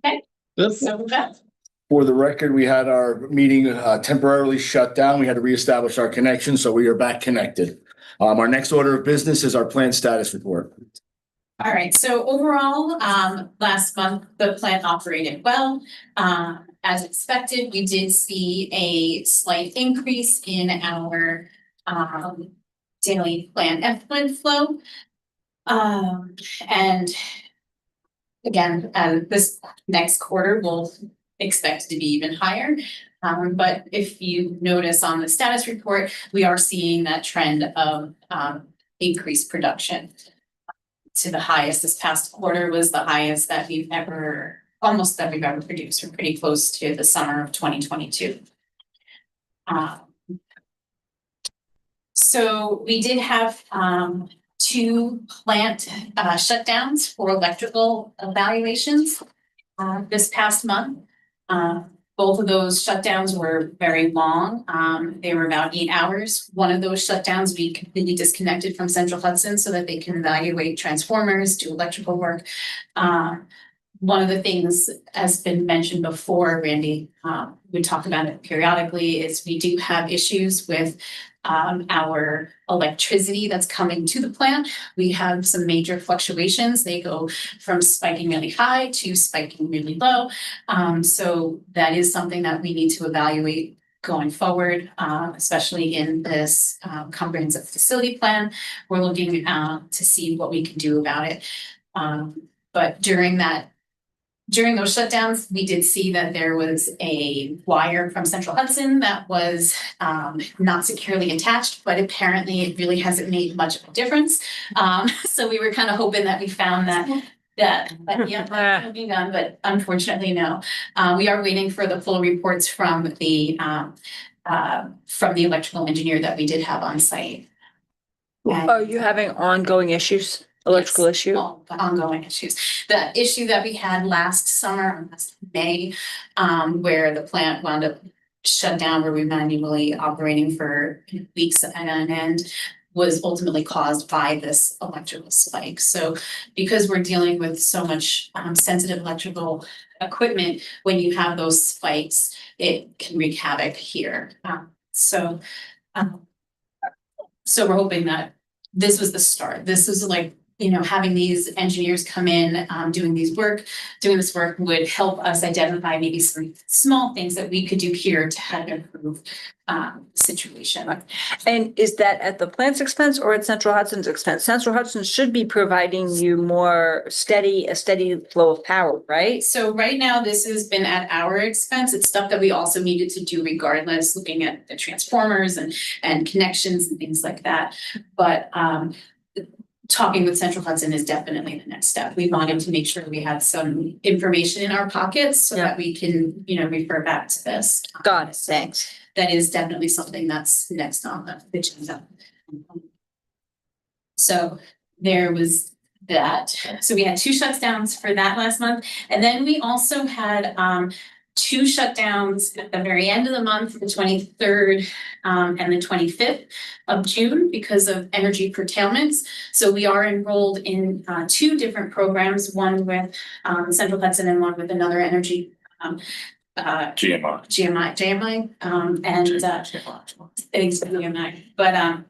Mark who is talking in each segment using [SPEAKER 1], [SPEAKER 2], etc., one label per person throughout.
[SPEAKER 1] Okay,
[SPEAKER 2] Good.
[SPEAKER 1] so with that,
[SPEAKER 2] For the record, we had our meeting temporarily shut down. We had to reestablish our connection, so we are back connected. Our next order of business is our plant status report.
[SPEAKER 1] all right, so overall, last month, the plant operated well. As expected, we did see a slight increase in our daily plant effluent flow. And again, this next quarter will expect to be even higher. But if you notice on the status report, we are seeing that trend of increased production. To the highest, this past quarter was the highest that we've ever produced. We're pretty close to the summer of 2022. So we did have 2 plant shutdowns for electrical evaluations this past month. Both of those shutdowns were very long. They were about 8 hours. One of those shutdowns, we completely disconnected from Central Hudson so that they can evaluate transformers, do electrical work. One of the things, as been mentioned before, Randy, we talk about it periodically, is we do have issues with our electricity that's coming to the plant. We have some major fluctuations. They go from spiking really high to spiking really low. So that is something that we need to evaluate going forward, especially in this comprehensive facility plan. We're looking to see what we can do about it. But during those shutdowns, we did see that there was a wire from Central Hudson that was not securely attached, but apparently it really hasn't made much of a difference. So we were kind of hoping that we found that will be done, but unfortunately, no. We are waiting for the full reports from the electrical engineer that we did have on site.
[SPEAKER 3] Are you having ongoing issues? Electrical issue?
[SPEAKER 1] Ongoing issues. The issue that we had last summer, last May, where the plant wound up shut down, where we manually operating for weeks on end, was ultimately caused by this electrical spike. So because we're dealing with so much sensitive electrical equipment, when you have those spikes, it can wreak havoc here. So we're hoping that this was the start. This is like, having these engineers come in, doing this work would help us identify maybe some small things that we could do here to help improve the situation.
[SPEAKER 3] And is that at the plant's expense or at Central Hudson's expense? Central Hudson should be providing you more a steady flow of power, right?
[SPEAKER 1] So right now, this has been at our expense. It's stuff that we also needed to do regardless, looking at the transformers and connections and things like that. But talking with Central Hudson is definitely the next step. We wanted to make sure we had some information in our pockets so that we can, refer back to this.
[SPEAKER 3] Got it. Thanks.
[SPEAKER 1] That is definitely something that's next on the agenda. So there was that. So we had 2 shutdowns for that last month. And then we also had 2 shutdowns at the very end of the month, the 23rd and the 25th of June, because of energy curtailments. So we are enrolled in 2 different programs, one with Central Hudson and one with another energy GMI, but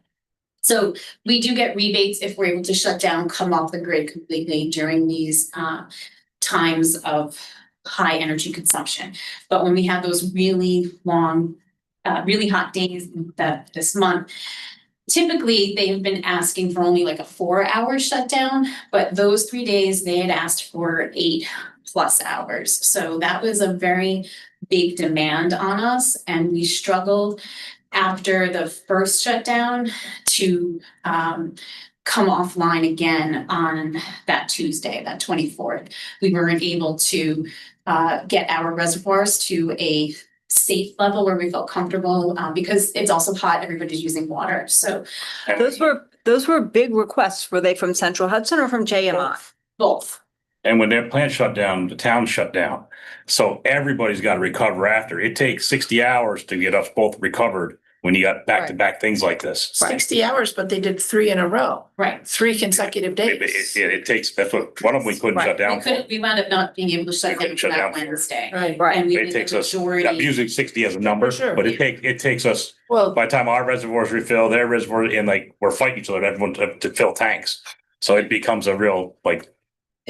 [SPEAKER 1] so we do get rebates if we're able to shut down, come off the grid completely during these times of high energy consumption. But when we have those really long, really hot days this month, typically they've been asking for only like a 4-hour shutdown, but those 3 days they had asked for 8+ hours. So that was a very big demand on us, and we struggled after the first shutdown to come offline again on that Tuesday, that 24th. We weren't able to get our reservoirs to a safe level where we felt comfortable because it's also hot, everybody's using water. So
[SPEAKER 3] those were big requests. Were they from Central Hudson or from JMI?
[SPEAKER 1] Both.
[SPEAKER 4] And when their plant shut down, the town shut down. So everybody's got to recover after. It takes 60 hours to get us both recovered when you got back-to-back things like this.
[SPEAKER 5] 60 hours, but they did 3 in a row,
[SPEAKER 1] Right.
[SPEAKER 5] 3 consecutive days.
[SPEAKER 4] It takes, that's what, one of them we couldn't shut down for.
[SPEAKER 1] We wound up not being able to shut down
[SPEAKER 4] shut
[SPEAKER 1] for
[SPEAKER 4] down
[SPEAKER 1] that
[SPEAKER 4] for it.
[SPEAKER 1] Wednesday.
[SPEAKER 5] Right.
[SPEAKER 3] Right.
[SPEAKER 1] And we
[SPEAKER 4] It
[SPEAKER 1] did
[SPEAKER 4] takes
[SPEAKER 1] the
[SPEAKER 4] us, I'm
[SPEAKER 1] majority.
[SPEAKER 4] using 60 as a number,
[SPEAKER 5] For sure.
[SPEAKER 4] but it takes us,
[SPEAKER 5] Well,
[SPEAKER 4] by the time our reservoirs refill, their reservoir, and like, we're fighting each other, everyone to fill tanks. So it becomes a real, like,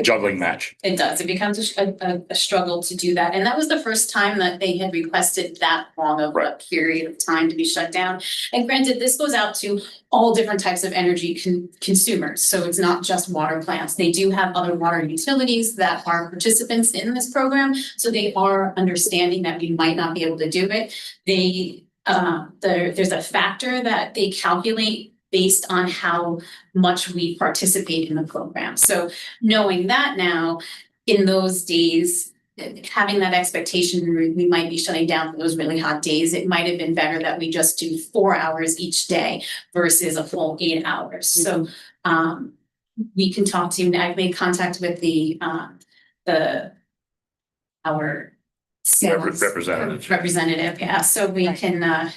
[SPEAKER 4] juggling match.
[SPEAKER 1] It does. It becomes a struggle to do that. And that was the first time that they had requested that long of a
[SPEAKER 4] Right.
[SPEAKER 1] period of time to be shut down. And granted, this goes out to all different types of energy consumers. So it's not just water plants. They do have other water utilities that are participants in this program. So they are understanding that we might not be able to do it. There's a factor that they calculate based on how much we participate in the program. So knowing that now, in those days, having that expectation, we might be shutting down those really hot days. It might have been better that we just do 4 hours each day versus a full 8 hours. So we can talk to, I've made contact with our sales representative, yeah, so we can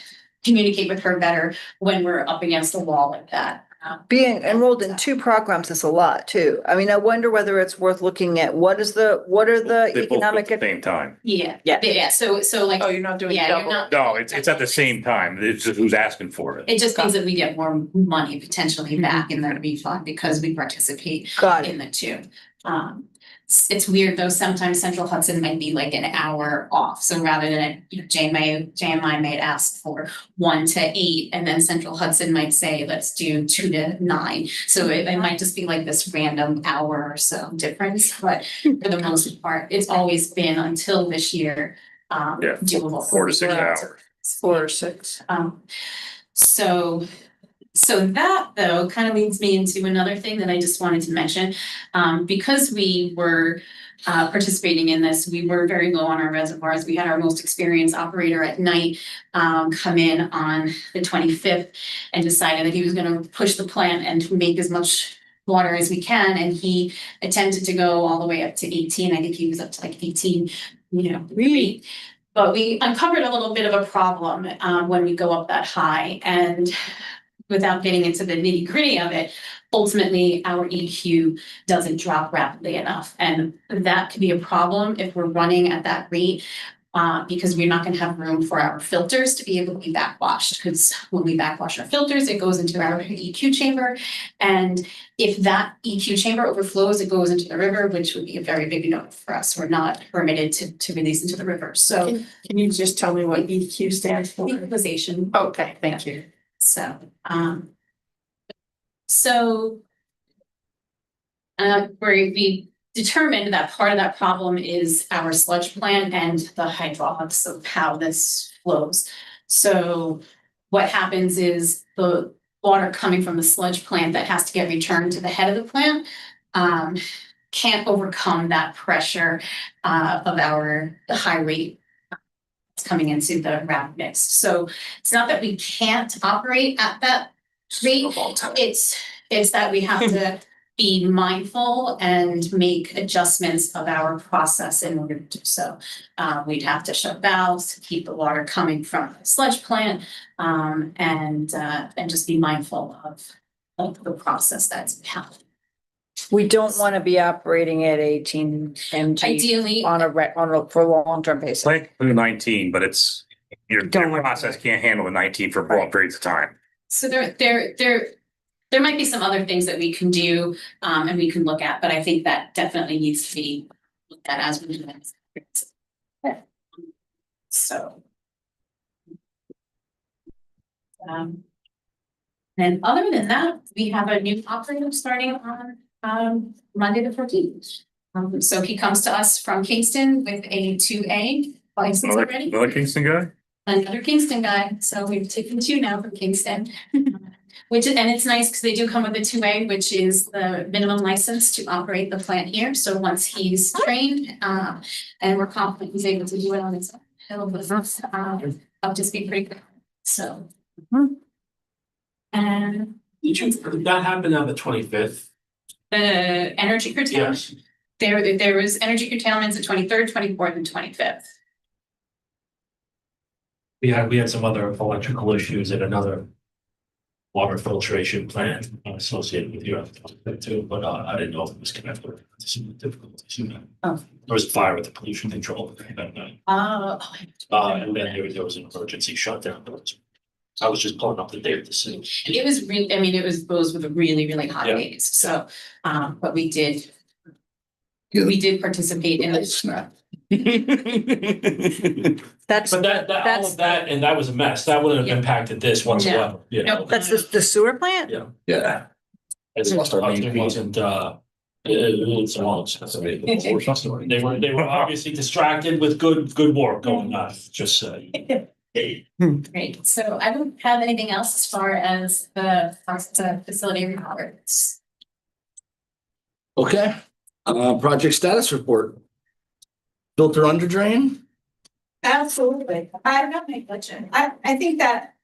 [SPEAKER 1] communicate with her better when we're up against a wall like that.
[SPEAKER 3] Being enrolled in 2 programs is a lot too. I mean, I wonder whether it's worth looking at what are the
[SPEAKER 4] They both go
[SPEAKER 3] economic.
[SPEAKER 4] at the same time.
[SPEAKER 1] Yeah.
[SPEAKER 3] Yeah.
[SPEAKER 1] Yeah, so like,
[SPEAKER 5] oh, you're not doing
[SPEAKER 1] yeah, you're
[SPEAKER 5] double?
[SPEAKER 1] not.
[SPEAKER 4] No, it's at the same time. It's just who's asking for it.
[SPEAKER 1] It just means that we get more money potentially back in the refund because we participate
[SPEAKER 3] Got it.
[SPEAKER 1] in the 2. It's weird though, sometimes Central Hudson might be like an hour off, so rather than, JMI might ask for 1 to 8, and then Central Hudson might say, let's do 2 to 9. So it might just be like this random hour or so difference, but for the most part, it's always been until this year, doable.
[SPEAKER 4] 4 to 6 hours.
[SPEAKER 5] 4 or 6.
[SPEAKER 1] So that though kind of leads me into another thing that I just wanted to mention. Because we were participating in this, we were very low on our reservoirs. We had our most experienced operator at night come in on the 25th and decided that he was going to push the plant and make as much water as we can. And he attempted to go all the way up to 18. I think he was up to like 18,
[SPEAKER 3] Really?
[SPEAKER 1] But we uncovered a little bit of a problem when we go up that high. And without getting into the nitty gritty of it, ultimately our EQ doesn't drop rapidly enough. And that could be a problem if we're running at that rate, because we're not going to have room for our filters to be able to be backwashed. Because when we backwash our filters, it goes into our EQ chamber. And if that EQ chamber overflows, it goes into the river, which would be a very big no for us. We're not permitted to release into the river. So
[SPEAKER 5] Can you just tell me what EQ stands for?
[SPEAKER 1] equalization.
[SPEAKER 5] Okay, thank you.
[SPEAKER 1] So, where we determined that part of that problem is our sludge plant and the hydraulics of how this flows. So what happens is the water coming from the sludge plant that has to get returned to the head of the plant can't overcome that pressure of the high rate coming into the rapid mix. So it's not that we can't operate at that rate, it's that we have to be mindful and make adjustments of our process in order to do so. We'd have to shut valves to keep the water coming from the sludge plant, and just be mindful of the process that's happening.
[SPEAKER 3] We don't want to be operating at 18 mg
[SPEAKER 1] Ideally,
[SPEAKER 3] for a long-term basis.
[SPEAKER 4] Plant can do 19, but your
[SPEAKER 3] Don't want
[SPEAKER 4] process
[SPEAKER 3] that.
[SPEAKER 4] can't handle the 19 for long periods of time.
[SPEAKER 1] so there might be some other things that we can do, and we can look at, but I think that definitely needs to be looked at as we do that. So. And other than that, we have a new operator starting on Monday the 14th. So he comes to us from Kingston with a 2A license already.
[SPEAKER 4] Another Kingston guy?
[SPEAKER 1] Another Kingston guy, so we've taken 2 now from Kingston. And it's nice because they do come with a 2A, which is the minimum license to operate the plant here. So once he's trained, and we're confident he's able to do it on his own, he'll put us up to speed pretty quick. So. And
[SPEAKER 6] Did that happen on the 25th?
[SPEAKER 1] the energy curtailment, there was energy curtailments the 23rd, 24th, and 25th.
[SPEAKER 6] We had some other electrical issues at another water filtration plant associated with your too, but I didn't know if it was connected to some difficulties, you know.
[SPEAKER 1] Oh.
[SPEAKER 6] There was a fire with the pollution control. And then there was an emergency shutdown. I was just pulling up the data to see.
[SPEAKER 1] It was really, I mean, those were the really, really hot
[SPEAKER 6] Yeah.
[SPEAKER 1] days, so, but we did participate in it.
[SPEAKER 2] Snap.
[SPEAKER 3] That's,
[SPEAKER 6] But all
[SPEAKER 3] That's-
[SPEAKER 6] of that, and that was a mess. That wouldn't have
[SPEAKER 1] Yeah.
[SPEAKER 6] impacted this whatsoever, you know.
[SPEAKER 1] Nope.
[SPEAKER 3] that's the sewer plant?
[SPEAKER 6] Yeah.
[SPEAKER 2] Yeah.
[SPEAKER 6] It's
[SPEAKER 2] Lost our main
[SPEAKER 6] it
[SPEAKER 2] feed.
[SPEAKER 6] wasn't, it's long. They were obviously distracted with good work going on, just
[SPEAKER 1] Great, so I don't have anything else as far as the facility reports.
[SPEAKER 2] Okay, project status report. Filter under drain?
[SPEAKER 7] Absolutely. I got my budget. I think that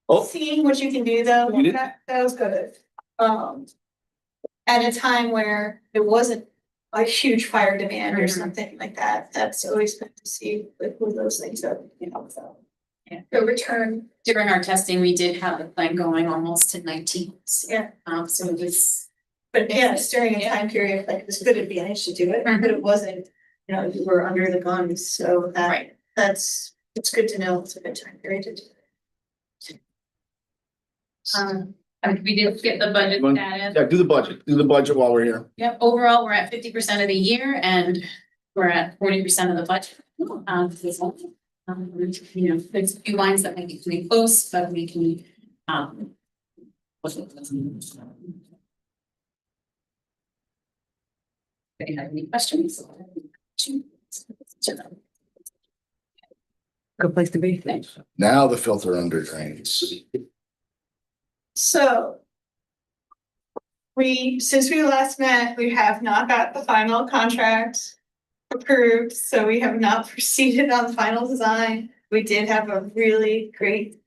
[SPEAKER 2] Oh,
[SPEAKER 7] seeing what you can do though,
[SPEAKER 2] You did?
[SPEAKER 7] that was good. At a time where there wasn't a huge fire demand or
[SPEAKER 1] Mhm.
[SPEAKER 7] something like that, that's always good to see with those things that, you know, so.
[SPEAKER 1] Yeah.
[SPEAKER 7] The return,
[SPEAKER 1] During our testing, we did have the plan going almost to 19.
[SPEAKER 7] Yeah.
[SPEAKER 1] So it was,
[SPEAKER 7] but yes, during a
[SPEAKER 1] Yeah.
[SPEAKER 7] time period, like, it was good advantage to do it,
[SPEAKER 1] Mhm.
[SPEAKER 7] but it wasn't, you know, you were under the guns, so that,
[SPEAKER 1] right,
[SPEAKER 7] it's good to know it's a good time period to do it.
[SPEAKER 1] we did get the budget
[SPEAKER 2] One-
[SPEAKER 1] status.
[SPEAKER 2] yeah, do the budget while we're here.
[SPEAKER 1] Yep, overall, we're at 50% of the year and we're at 40% of the budget. This month. You know, there's a few lines that might be pretty close, but we can, If you have any questions?
[SPEAKER 3] Good place to be.
[SPEAKER 2] Now the filter under drains.
[SPEAKER 7] So. Since we last met, we have not got the final contract approved, so we have not proceeded on the final design. We did have a really great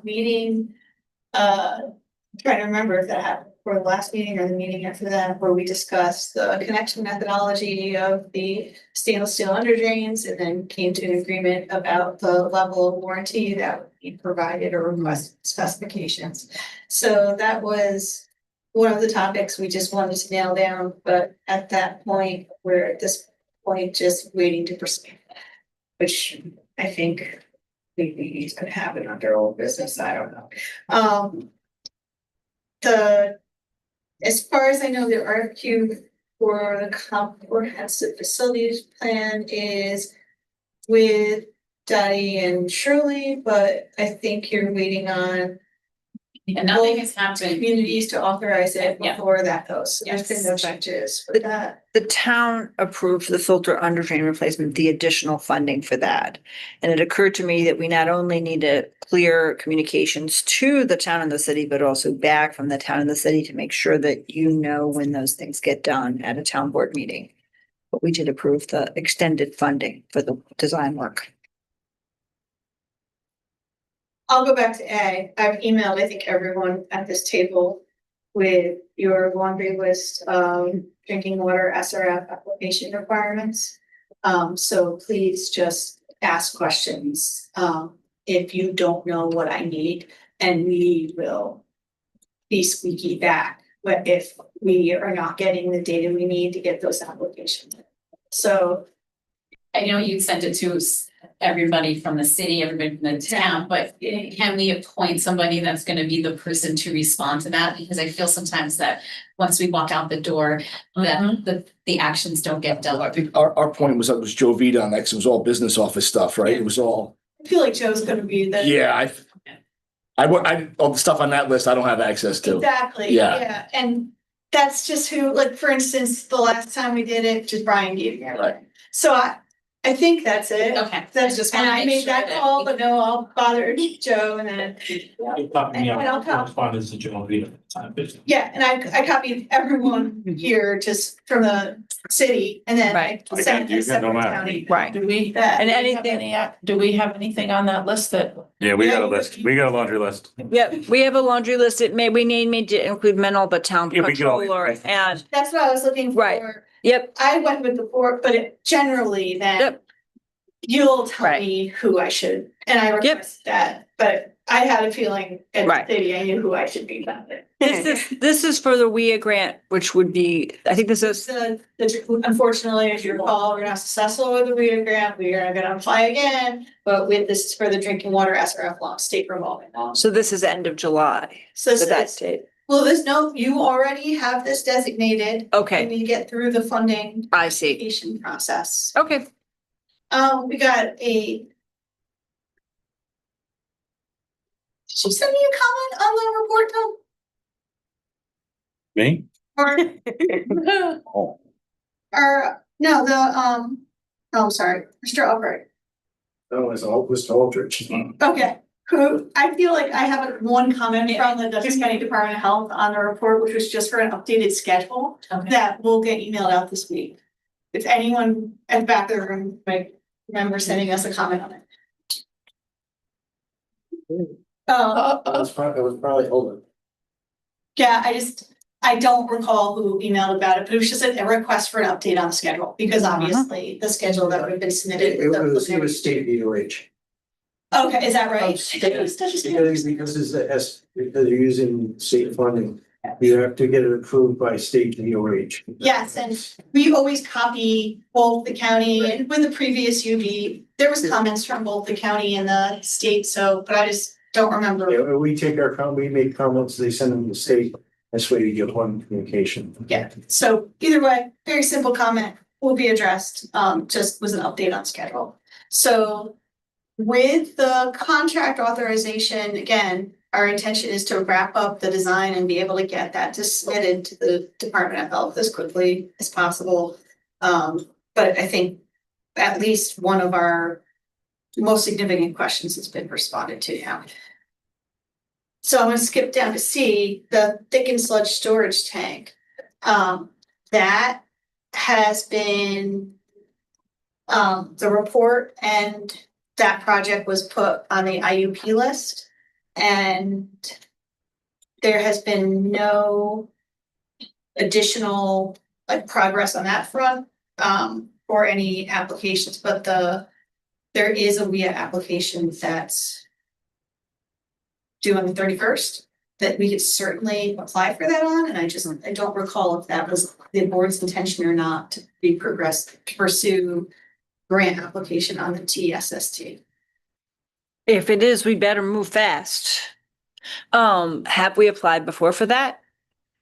[SPEAKER 7] meeting. Trying to remember if that happened for the last meeting or the meeting after that, where we discussed the connection methodology of the stainless steel under drains and then came to an agreement about the level of warranty that would be provided or requested specifications. So that was one of the topics we just wanted to nail down, but at that point, we're at this point just waiting to proceed. Which I think maybe is gonna happen under old business, I don't know. As far as I know, the RFQ for the comprehensive facilities plan is with Dottie and Shirley, but I think you're waiting on
[SPEAKER 1] And nothing has happened.
[SPEAKER 7] communities to authorize it
[SPEAKER 1] Yeah.
[SPEAKER 7] before that goes. So there's been no
[SPEAKER 1] Yes.
[SPEAKER 7] changes with that.
[SPEAKER 3] The town approved the filter under drain replacement, the additional funding for that. And it occurred to me that we not only need to clear communications to the town and the city, but also back from the town and the city to make sure that you know when those things get done at a town board meeting. But we did approve the extended funding for the design work.
[SPEAKER 7] I'll go back to A. I've emailed, I think, everyone at this table with your laundry list of drinking water SRF application requirements. So please just ask questions, if you don't know what I need, and we will be squeaky back, but if we are not getting the data we need to get those applications. So
[SPEAKER 1] I know you sent it to everybody from the city, everybody from the town, but can we appoint somebody that's gonna be the person to respond to that? Because I feel sometimes that once we walk out the door, that the actions don't get
[SPEAKER 2] I
[SPEAKER 1] done.
[SPEAKER 2] think our point was that it was Joe Vita on that, 'cause it was all business office stuff, right? It was all,
[SPEAKER 7] I feel like Joe's gonna be the.
[SPEAKER 2] yeah, all the stuff on that list, I don't have access to.
[SPEAKER 7] Exactly,
[SPEAKER 2] Yeah.
[SPEAKER 7] yeah, and that's just who, like, for instance, the last time we did it, just Brian gave me everything. So I think that's it.
[SPEAKER 1] Okay.
[SPEAKER 7] That's
[SPEAKER 1] just
[SPEAKER 7] and
[SPEAKER 1] wanna
[SPEAKER 7] I
[SPEAKER 1] make
[SPEAKER 7] made
[SPEAKER 1] sure
[SPEAKER 7] that
[SPEAKER 1] that
[SPEAKER 7] call,
[SPEAKER 1] we-
[SPEAKER 7] but no, I'll bother Joe and then.
[SPEAKER 6] Correspondence to Joe Vita at the time.
[SPEAKER 7] Yeah, and I copied everyone here just from the city and then I
[SPEAKER 3] Right.
[SPEAKER 7] sent
[SPEAKER 4] You
[SPEAKER 7] a
[SPEAKER 4] got no
[SPEAKER 7] separate
[SPEAKER 4] matter.
[SPEAKER 7] county.
[SPEAKER 3] Right.
[SPEAKER 5] Do we,
[SPEAKER 7] That-
[SPEAKER 3] And
[SPEAKER 5] do we
[SPEAKER 3] anything-
[SPEAKER 5] have do we have anything on that list that?
[SPEAKER 4] Yeah, we got a list. We got a laundry list.
[SPEAKER 3] Yep, we have a laundry list. We need me to include mental, but town
[SPEAKER 4] Yeah, we can all-
[SPEAKER 3] controller and,
[SPEAKER 7] That's what I was looking
[SPEAKER 3] Right.
[SPEAKER 7] for.
[SPEAKER 3] yep,
[SPEAKER 7] I went with the board, but it generally then.
[SPEAKER 3] Yep.
[SPEAKER 7] you'll tell
[SPEAKER 3] Right.
[SPEAKER 7] me who I should, and I request that, but I had a feeling at
[SPEAKER 3] Right.
[SPEAKER 7] the city I knew who I should be about it.
[SPEAKER 3] This is for the WIA grant, which would be, I think this is,
[SPEAKER 7] Unfortunately, as you recall, we're not successful with the REIT grant, we are gonna apply again, but with this is for the drinking water SRF loan, state revolving loan.
[SPEAKER 3] so this is end of July.
[SPEAKER 7] So
[SPEAKER 3] So that
[SPEAKER 7] that's,
[SPEAKER 3] date.
[SPEAKER 7] well, there's no, you already have this designated.
[SPEAKER 3] Okay,
[SPEAKER 7] When you get through the funding
[SPEAKER 3] I see.
[SPEAKER 7] application process.
[SPEAKER 3] Okay.
[SPEAKER 7] We got a. Did you send me a comment on the report though?
[SPEAKER 4] Me?
[SPEAKER 7] Or,
[SPEAKER 4] Oh.
[SPEAKER 7] or, no, oh, I'm sorry, Mr. Albright.
[SPEAKER 8] No, it's all Mr. Aldrich.
[SPEAKER 7] Okay, who, I feel like I have one comment from the Dutchess County Department of Health on the report, which was just for an updated schedule
[SPEAKER 1] Okay.
[SPEAKER 7] that will get emailed out this week. If anyone at the back of the room might remember sending us a comment on it.
[SPEAKER 8] It was probably Holden.
[SPEAKER 7] Yeah, I don't recall who emailed about it, but it was just a request for an update on the schedule, because obviously the schedule that would have been submitted.
[SPEAKER 8] It was state DOH.
[SPEAKER 7] Okay, is that right?
[SPEAKER 8] Because because you're using state funding, you have to get it approved by state DOH.
[SPEAKER 7] Yes, and we always copy both the county and with the previous UB, there was comments from both the county and the state, so, but I just don't remember.
[SPEAKER 8] Yeah, we take we make comments, they send them to the state, that's why you get one communication.
[SPEAKER 7] Yeah, so either way, very simple comment will be addressed, just was an update on schedule. So with the contract authorization, again, our intention is to wrap up the design and be able to get that submitted to the Department of Health as quickly as possible. But I think at least one of our most significant questions has been responded to now. So I'm gonna skip down to C, the thickened sludge storage tank. That has been the report, and that project was put on the IUP list. And there has been no additional like progress on that front or any applications, but there is a WIA application that's due on the 31st that we could certainly apply for that on, and I don't recall if that was the board's intention or not to be progressed to pursue grant application on the TSST.
[SPEAKER 3] If it is, we better move fast. Have we applied before for that?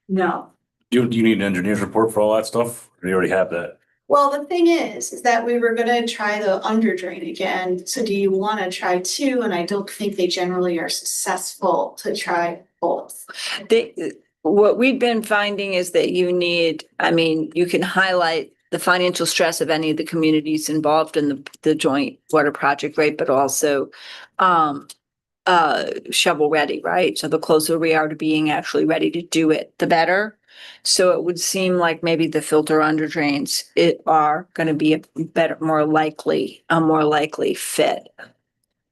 [SPEAKER 7] No.
[SPEAKER 4] Do you need an engineer's report for all that stuff? Or you already have that?
[SPEAKER 7] Well, the thing is that we were gonna try the under drain again, so do you wanna try two? And I don't think they generally are successful to try both.
[SPEAKER 3] What we've been finding is that you need, I mean, you can highlight the financial stress of any of the communities involved in the joint water project, right? But also, shovel ready, right? So the closer we are to being actually ready to do it, the better. So it would seem like maybe the filter under drains are gonna be a more likely fit.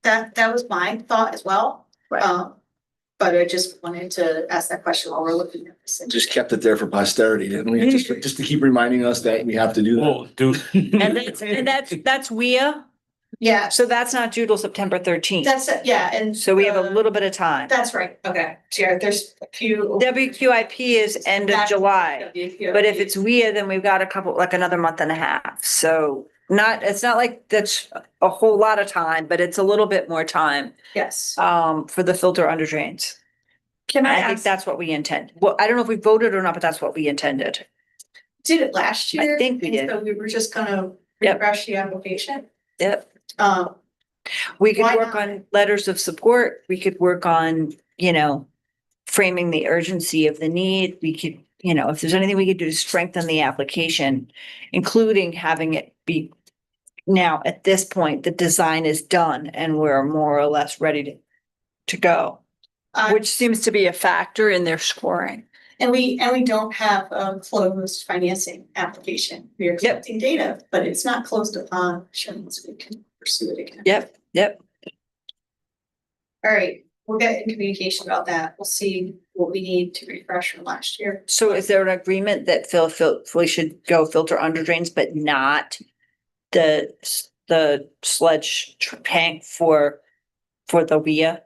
[SPEAKER 7] That was my thought as well.
[SPEAKER 3] Right.
[SPEAKER 7] But I just wanted to ask that question while we're looking at this.
[SPEAKER 2] Just kept it there for posterity, didn't we? Just to keep reminding us that we have to do that.
[SPEAKER 4] Well, dude.
[SPEAKER 3] And that's WIA,
[SPEAKER 7] Yeah,
[SPEAKER 3] so that's not due till September 13th.
[SPEAKER 7] that's, yeah, and.
[SPEAKER 3] So we have a little bit of time.
[SPEAKER 7] That's right, okay, so yeah, there's a few.
[SPEAKER 3] WQIP is end of July,
[SPEAKER 7] WQIP.
[SPEAKER 3] but if it's WIA, then we've got like another month and a half. So it's not like that's a whole lot of time, but it's a little bit more time,
[SPEAKER 7] Yes.
[SPEAKER 3] for the filter under drains.
[SPEAKER 7] Can I
[SPEAKER 3] I think
[SPEAKER 7] ask,
[SPEAKER 3] that's what we intend. Well, I don't know if we voted or not, but that's what we intended.
[SPEAKER 7] did it last year?
[SPEAKER 3] think we
[SPEAKER 7] and
[SPEAKER 3] did.
[SPEAKER 7] So we were just gonna
[SPEAKER 3] Yep.
[SPEAKER 7] refresh the application?
[SPEAKER 3] Yep.
[SPEAKER 7] Um,
[SPEAKER 3] We could
[SPEAKER 7] Why
[SPEAKER 3] work
[SPEAKER 7] not?
[SPEAKER 3] on letters of support. We could work on, framing the urgency of the need. We could, if there's anything we could do to strengthen the application, including having it be now at this point, the design is done and we're more or less ready to go, which seems to be a factor in their scoring.
[SPEAKER 7] and we don't have a closed financing application. We are collecting data, but it's not closed upon, sure, once we can pursue it again.
[SPEAKER 3] Yep.
[SPEAKER 7] All right, we'll get in communication about that. We'll see what we need to refresh from last year.
[SPEAKER 3] So is there an agreement that we should go filter under drains, but not the the tank for the WIA.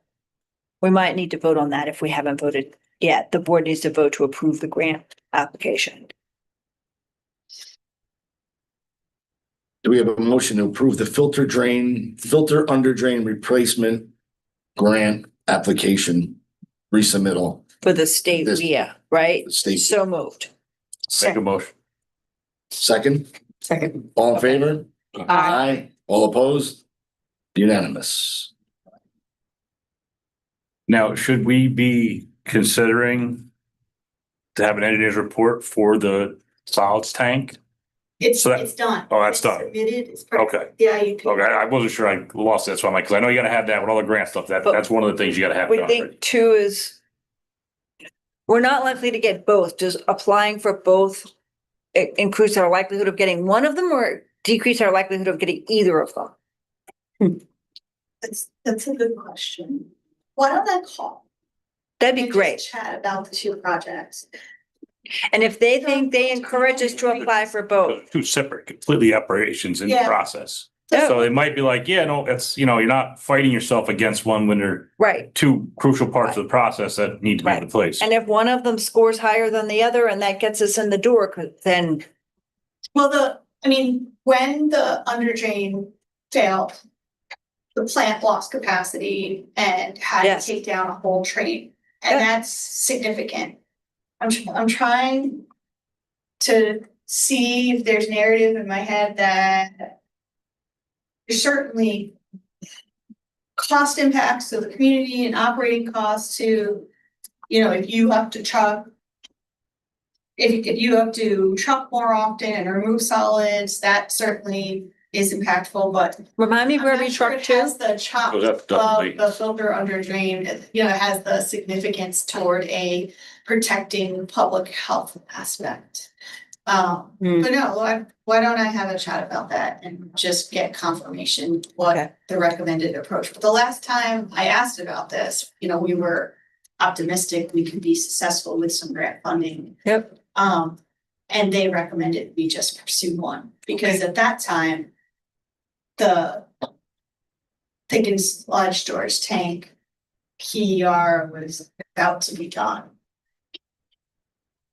[SPEAKER 3] We might need to vote on that if we haven't voted yet. The board needs to vote to approve the grant application.
[SPEAKER 2] Do we have a motion to approve the filter under drain replacement grant application resubmittal?
[SPEAKER 3] For the state
[SPEAKER 2] This-
[SPEAKER 3] WIA, right?
[SPEAKER 2] State,
[SPEAKER 3] So moved.
[SPEAKER 4] Make a motion.
[SPEAKER 2] second,
[SPEAKER 3] Second.
[SPEAKER 2] all in favor?
[SPEAKER 3] Aye.
[SPEAKER 2] All opposed? Unanimous.
[SPEAKER 4] Now, should we be considering to have an engineer's report for the solids tank?
[SPEAKER 7] It's,
[SPEAKER 4] So that-
[SPEAKER 7] it's done.
[SPEAKER 4] oh, that's
[SPEAKER 7] It's
[SPEAKER 4] done.
[SPEAKER 7] Submitted, it's. part of
[SPEAKER 4] Okay.
[SPEAKER 7] The IUP.
[SPEAKER 4] Okay, I wasn't sure I lost that, so I'm like, cause I know you gotta have that with all the grant stuff, that's one of the things you gotta have
[SPEAKER 3] We
[SPEAKER 4] done.
[SPEAKER 3] think two is, we're not likely to get both. Does applying for both increase our likelihood of getting one of them or decrease our likelihood of getting either of them?
[SPEAKER 7] That's a good question. Why don't I call?
[SPEAKER 3] That'd be
[SPEAKER 7] and just
[SPEAKER 3] great.
[SPEAKER 7] Chat about the two projects.
[SPEAKER 3] And if they think they encourage us to apply for both,
[SPEAKER 4] Two separate, completely operations in the
[SPEAKER 7] Yeah.
[SPEAKER 4] process.
[SPEAKER 3] Yeah.
[SPEAKER 4] So they might be like, yeah, no, it's, you're not fighting yourself against one when they're
[SPEAKER 3] right?
[SPEAKER 4] two crucial parts of the process that need to be
[SPEAKER 3] Right.
[SPEAKER 4] in place.
[SPEAKER 3] And if one of them scores higher than the other and that gets us in the door, then
[SPEAKER 7] Well, when the under drain failed, the plant lost capacity and had
[SPEAKER 3] Yes.
[SPEAKER 7] to take down a whole train,
[SPEAKER 3] Yeah.
[SPEAKER 7] and that's significant. I'm trying to see if there's narrative in my head that there's certainly cost impacts to the community and operating costs to, if you have to truck. If you have to truck more often and remove solids, that certainly is impactful, but.
[SPEAKER 3] remind me where
[SPEAKER 7] I'm
[SPEAKER 3] we
[SPEAKER 7] not sure
[SPEAKER 3] truck
[SPEAKER 7] it
[SPEAKER 3] to.
[SPEAKER 7] has the chop
[SPEAKER 4] Oh, that's definitely-
[SPEAKER 7] of the filter under drain, it has the significance toward a protecting public health aspect.
[SPEAKER 3] Hmm.
[SPEAKER 7] But no, why don't I have a chat about that and just get confirmation
[SPEAKER 3] Okay.
[SPEAKER 7] what the recommended approach. But the last time I asked about this, we were optimistic we could be successful with some grant funding.
[SPEAKER 3] Yep.
[SPEAKER 7] And they recommended we just pursue one, because at that time, the thinking sludge storage tank PER was about to be done,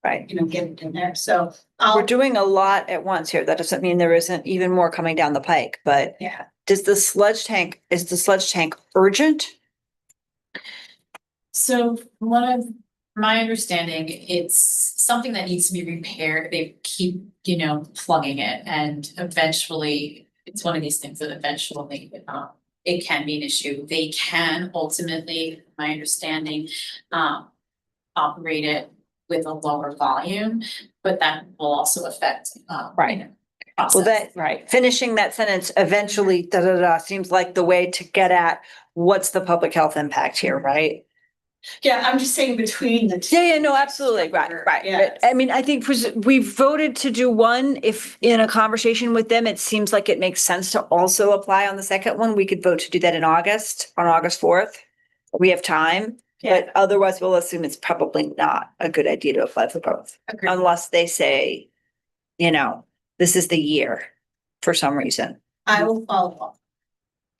[SPEAKER 3] Right.
[SPEAKER 7] get it in there, so
[SPEAKER 3] We're
[SPEAKER 7] I'll,
[SPEAKER 3] doing a lot at once here. That doesn't mean there isn't even more coming down the pike, but
[SPEAKER 7] yeah.
[SPEAKER 3] is the sludge tank urgent?
[SPEAKER 1] So one of my understanding, it's something that needs to be repaired. They keep, plugging it, and eventually it's one of these things that eventually it can be an issue. They can ultimately, my understanding, operate it with a lower volume, but that will also affect
[SPEAKER 3] Right. Well,
[SPEAKER 1] process.
[SPEAKER 3] right. Finishing that sentence, eventually, seems like the way to get at what's the public health impact here, right?
[SPEAKER 7] Yeah, I'm just saying between the two.
[SPEAKER 3] Yeah, no, absolutely. Right.
[SPEAKER 7] Yeah.
[SPEAKER 3] But, I mean, I think we voted to do one. If in a conversation with them, it seems like it makes sense to also apply on the second one. We could vote to do that in August, on August 4th. We have time, but otherwise we'll assume it's probably not a good idea to apply for both.
[SPEAKER 7] Agreed.
[SPEAKER 3] Unless they say, this is the year for some reason.
[SPEAKER 7] I will follow up.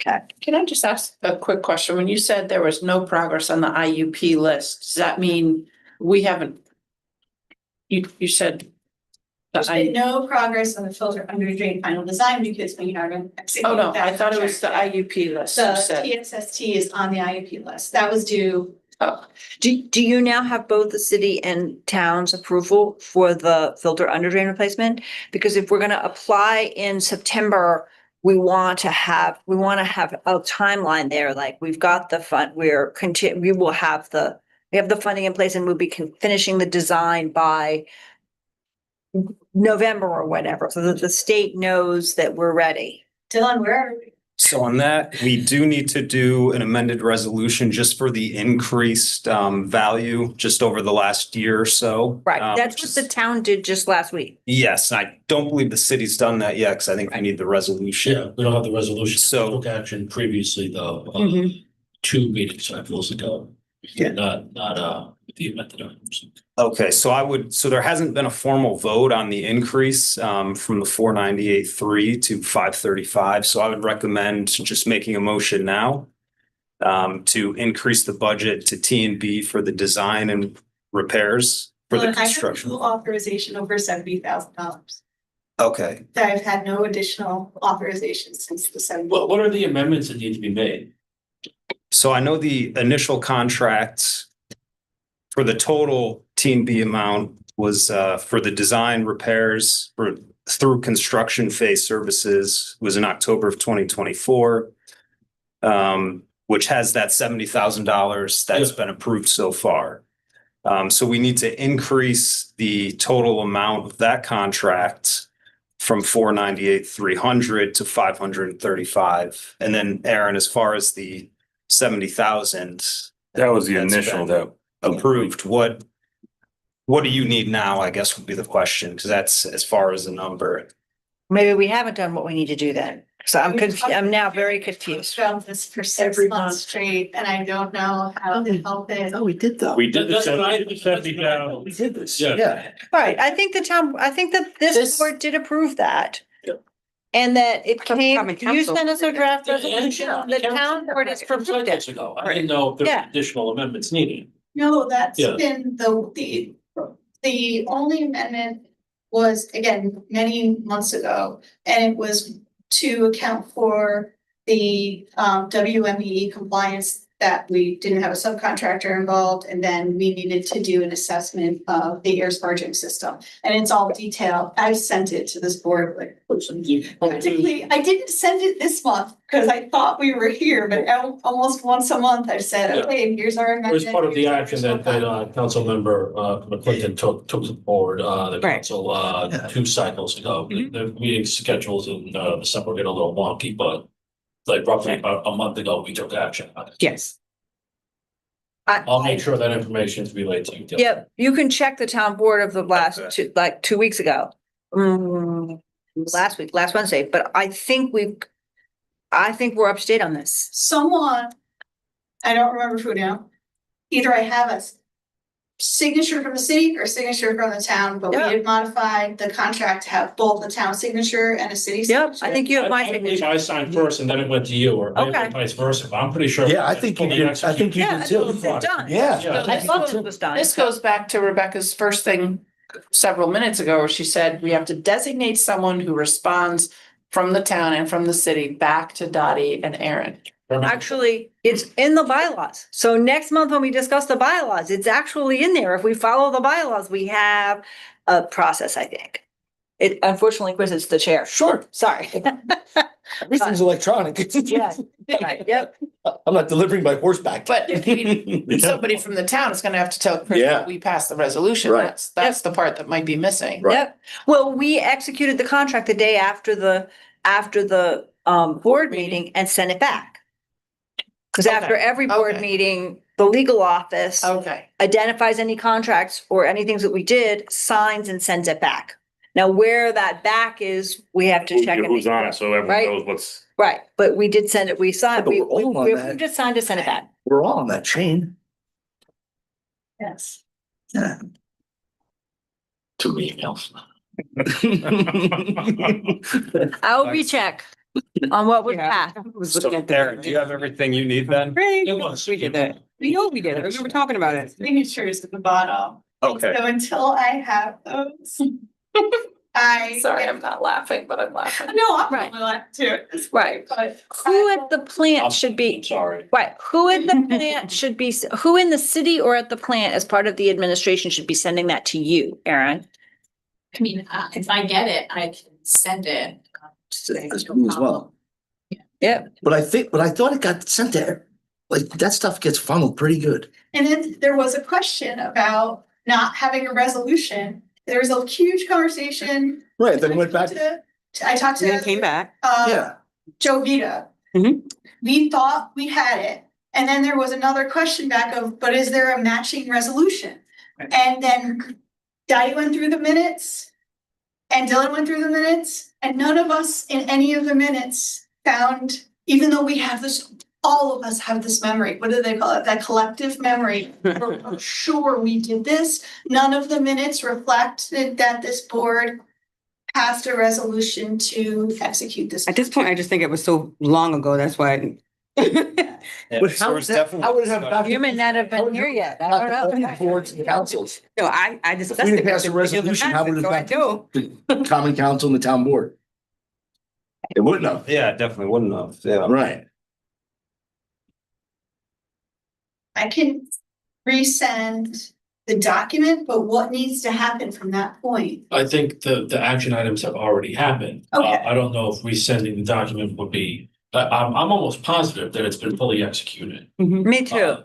[SPEAKER 3] Okay.
[SPEAKER 5] Can I just ask a quick question? When you said there was no progress on the IUP list, does that mean we haven't? You said.
[SPEAKER 7] There's been no progress on the filter under drain final design because we haven't.
[SPEAKER 5] Oh, no,
[SPEAKER 7] executed that
[SPEAKER 5] I thought it was the
[SPEAKER 7] contract yet.
[SPEAKER 5] IUP list you
[SPEAKER 7] The
[SPEAKER 5] said.
[SPEAKER 7] TSST is on the IUP list. That was due.
[SPEAKER 5] Oh,
[SPEAKER 3] Do you now have both the city and town's approval for the filter under drain replacement? Because if we're gonna apply in September, we want to have a timeline there, like we've got the fund, we have the funding in place and we'll be finishing the design by November or whatever, so that the state knows that we're ready.
[SPEAKER 7] Dylan, where are we?
[SPEAKER 9] So on that, we do need to do an amended resolution just for the increased value just over the last year or so.
[SPEAKER 3] Right, that's
[SPEAKER 9] which
[SPEAKER 3] what
[SPEAKER 9] is-
[SPEAKER 3] the town did just last week.
[SPEAKER 9] Yes, and I don't believe the city's done that yet, because I think we need the resolution.
[SPEAKER 6] Yeah, we don't have the resolution.
[SPEAKER 9] So-
[SPEAKER 6] We took action previously though,
[SPEAKER 3] Mhm.
[SPEAKER 6] 2 meeting cycles ago.
[SPEAKER 9] Yeah.
[SPEAKER 6] Not the amended items.
[SPEAKER 9] Okay, so there hasn't been a formal vote on the increase from the 498.3 to 535. So I would recommend just making a motion now to increase the budget to T&B for the design and repairs for the
[SPEAKER 7] Well, I have
[SPEAKER 9] construction.
[SPEAKER 7] full authorization over $70,000.
[SPEAKER 9] Okay,
[SPEAKER 7] I've had no additional authorization since the 70.
[SPEAKER 6] What are the amendments that need to be made?
[SPEAKER 9] so I know the initial contract for the total T&B amount was for the design repairs for through construction phase services was in October of 2024. Which has that $70,000 that's been approved so far. So we need to increase the total amount of that contract from 498,300 to 535. And then Aaron, as far as the 70,000
[SPEAKER 4] That was the
[SPEAKER 9] That's
[SPEAKER 4] initial
[SPEAKER 9] been
[SPEAKER 4] that.
[SPEAKER 9] approved, what do you need now, I guess would be the question, because that's as far as the number.
[SPEAKER 3] Maybe we haven't done what we need to do then. So I'm now very confused.
[SPEAKER 7] Felt this for 6 months straight, and I don't know how to help it.
[SPEAKER 8] Oh, we did though.
[SPEAKER 4] We did the
[SPEAKER 6] That's what I-
[SPEAKER 4] 70,000.
[SPEAKER 8] We did this.
[SPEAKER 6] Yeah.
[SPEAKER 3] Right, I think that this
[SPEAKER 5] This-
[SPEAKER 3] board did approve that.
[SPEAKER 6] Yeah.
[SPEAKER 3] And that it came,
[SPEAKER 5] common
[SPEAKER 3] you
[SPEAKER 5] council.
[SPEAKER 3] sent us a draft
[SPEAKER 6] Yeah,
[SPEAKER 3] resolution, the town board has approved it.
[SPEAKER 6] Ago. I didn't know if there
[SPEAKER 3] Yeah.
[SPEAKER 6] were additional amendments needed.
[SPEAKER 7] No, that's
[SPEAKER 6] Yeah.
[SPEAKER 7] been the only amendment was, again, many months ago, and it was to account for the WME compliance that we didn't have a subcontractor involved, and then we needed to do an assessment of the air sparging system. And it's all detailed. I sent it to this board, like, particularly, I didn't send it this month because I thought we were here, but almost once a month I said,
[SPEAKER 6] Yeah.
[SPEAKER 7] okay, here's our
[SPEAKER 6] It
[SPEAKER 7] amendment.
[SPEAKER 6] was part of the
[SPEAKER 7] here's our
[SPEAKER 6] action that council member McClinton took to the board, the
[SPEAKER 5] Right.
[SPEAKER 6] council 2 cycles ago. The meeting schedules in December get a little wonky, but like roughly about a month ago, we took action on it.
[SPEAKER 5] Yes.
[SPEAKER 6] I'll make sure that information is relayed to you.
[SPEAKER 3] Yep, you can check the town board of the last
[SPEAKER 6] Okay.
[SPEAKER 3] like 2 weeks ago. Last week, last Wednesday, but I think we're up to date on this.
[SPEAKER 7] Someone, I don't remember who now, either I have a signature from the city or signature from the town, but we
[SPEAKER 3] Yeah.
[SPEAKER 7] had modified the contract to have both the town signature and a city
[SPEAKER 3] Yep,
[SPEAKER 7] signature.
[SPEAKER 3] I think you have my
[SPEAKER 6] I believe
[SPEAKER 3] signature.
[SPEAKER 6] I signed first and then it went to you, or maybe
[SPEAKER 3] Okay.
[SPEAKER 6] vice versa, but I'm pretty sure.
[SPEAKER 2] Yeah, I think you did. I think you
[SPEAKER 3] Yeah,
[SPEAKER 2] did
[SPEAKER 3] I
[SPEAKER 2] too.
[SPEAKER 3] think it's done.
[SPEAKER 2] Yeah.
[SPEAKER 6] Yeah.
[SPEAKER 3] I thought it was done.
[SPEAKER 5] This goes back to Rebecca's first thing several minutes ago, where she said we have to designate someone who responds from the town and from the city back to Dottie and Aaron.
[SPEAKER 3] Actually, it's in the bylaws. So next month when we discuss the bylaws, it's actually in there. If we follow the bylaws, we have a process, I think. It unfortunately, Chris, it's the chair.
[SPEAKER 2] Sure,
[SPEAKER 3] Sorry.
[SPEAKER 2] everything's electronic.
[SPEAKER 3] Yeah, right, yep.
[SPEAKER 2] I'm not delivering by horseback.
[SPEAKER 5] But if you, somebody from the town is gonna have to tell Chris
[SPEAKER 2] Yeah.
[SPEAKER 5] that we passed the resolution.
[SPEAKER 2] Right.
[SPEAKER 5] That's the part that might be missing.
[SPEAKER 2] Right.
[SPEAKER 3] Yep. Well, we executed the contract the day after the board meeting and sent it back. Cause after
[SPEAKER 5] Okay,
[SPEAKER 3] every board
[SPEAKER 5] okay.
[SPEAKER 3] meeting, the legal office
[SPEAKER 5] Okay,
[SPEAKER 3] identifies any contracts or anything that we did, signs and sends it back. Now, where that back is, we have to check. and
[SPEAKER 4] Who's
[SPEAKER 3] make
[SPEAKER 4] on
[SPEAKER 3] sure.
[SPEAKER 4] it, so everyone
[SPEAKER 3] Right.
[SPEAKER 4] knows what's.
[SPEAKER 3] Right, but we did send it, we signed,
[SPEAKER 2] Yeah, but
[SPEAKER 3] we
[SPEAKER 2] we're all on that.
[SPEAKER 3] approved it, signed to send it back.
[SPEAKER 2] We're all on that chain.
[SPEAKER 7] Yes.
[SPEAKER 2] Yeah.
[SPEAKER 6] 2 emails.
[SPEAKER 3] I'll recheck on what was
[SPEAKER 5] Yeah.
[SPEAKER 3] passed.
[SPEAKER 9] So Aaron, do you have everything you need then?
[SPEAKER 6] It was.
[SPEAKER 5] we did that. We know we did it. I remember talking about it.
[SPEAKER 7] Signatures at the bottom.
[SPEAKER 9] Okay.
[SPEAKER 7] So until I have those,
[SPEAKER 5] Sorry, I'm not laughing, but I'm laughing.
[SPEAKER 7] No, I'm
[SPEAKER 3] Right.
[SPEAKER 7] really like to.
[SPEAKER 3] Right.
[SPEAKER 7] But.
[SPEAKER 3] Who at the plant should be,
[SPEAKER 6] Sorry.
[SPEAKER 3] right, who at the plant should be, who in the city or at the plant as part of the administration should be sending that to you, Aaron?
[SPEAKER 1] I mean, if I get it, I can send it.
[SPEAKER 2] That's me as well.
[SPEAKER 3] Yep.
[SPEAKER 2] But I thought it got sent there. Like, that stuff gets funneled pretty good.
[SPEAKER 7] And then there was a question about not having a resolution. There was a huge conversation.
[SPEAKER 2] Right, then it went back,
[SPEAKER 7] I talked to.
[SPEAKER 5] back.
[SPEAKER 2] yeah.
[SPEAKER 7] Joe Vita.
[SPEAKER 5] Mhm.
[SPEAKER 7] We thought we had it, and then there was another question back of, but is there a matching resolution? And then Dottie went through the minutes. And Dylan went through the minutes, and none of us in any of the minutes found, even though we have this all of us have this memory. What do they call it? That collective memory. We're sure we did this. None of the minutes reflected that this board passed a resolution to execute this.
[SPEAKER 10] At this point, I just think it was so long ago, that's why.
[SPEAKER 2] But
[SPEAKER 9] So it's definitely-
[SPEAKER 2] how would it have?
[SPEAKER 3] You may not have been here yet. I don't know.
[SPEAKER 2] Boards and councils.
[SPEAKER 10] No, I discussed
[SPEAKER 2] If we
[SPEAKER 10] it.
[SPEAKER 2] didn't pass a
[SPEAKER 10] with the
[SPEAKER 2] resolution, how would it
[SPEAKER 10] so I
[SPEAKER 2] have
[SPEAKER 10] do.
[SPEAKER 2] The common council and the town board. It wouldn't have.
[SPEAKER 9] Yeah, definitely wouldn't have, yeah.
[SPEAKER 2] Right.
[SPEAKER 7] I can resend the document, but what needs to happen from that point?
[SPEAKER 6] I think the action items have already happened.
[SPEAKER 7] Okay.
[SPEAKER 6] I don't know if resending the document would be, I'm almost positive that it's been fully executed.
[SPEAKER 3] Me too.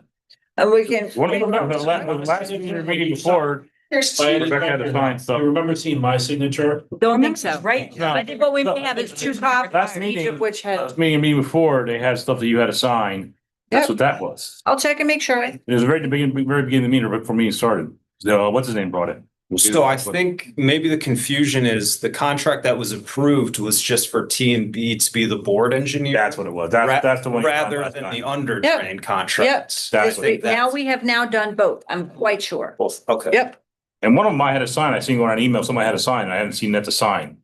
[SPEAKER 3] And we can.
[SPEAKER 4] One of the last meeting before,
[SPEAKER 7] There's
[SPEAKER 6] I
[SPEAKER 7] two.
[SPEAKER 4] Rebecca had to sign stuff.
[SPEAKER 6] You remember seeing my signature?
[SPEAKER 3] Don't think so, right?
[SPEAKER 4] No.
[SPEAKER 3] I think what we may have is two copies,
[SPEAKER 4] Last
[SPEAKER 3] each
[SPEAKER 4] meeting,
[SPEAKER 3] of which has,
[SPEAKER 4] last meeting before, they had stuff that you had to sign. That's
[SPEAKER 3] Yep.
[SPEAKER 4] what that was.
[SPEAKER 3] I'll check and make sure.
[SPEAKER 4] It was very beginning of the meeting, right before meeting started. What's his name brought it?
[SPEAKER 9] So I think maybe the confusion is the contract that was approved was just for T and B to be the board engineer.
[SPEAKER 4] That's what it was. That's the one. you signed
[SPEAKER 9] Rather
[SPEAKER 4] last
[SPEAKER 9] than
[SPEAKER 4] time.
[SPEAKER 9] the underdrain contracts.
[SPEAKER 4] That's
[SPEAKER 9] I think
[SPEAKER 3] Now
[SPEAKER 9] that's
[SPEAKER 3] we have now done both. I'm quite sure.
[SPEAKER 9] both, okay.
[SPEAKER 3] Yep.
[SPEAKER 4] And one of them I had to sign. I seen going on email, somebody had to sign. I hadn't seen that to sign.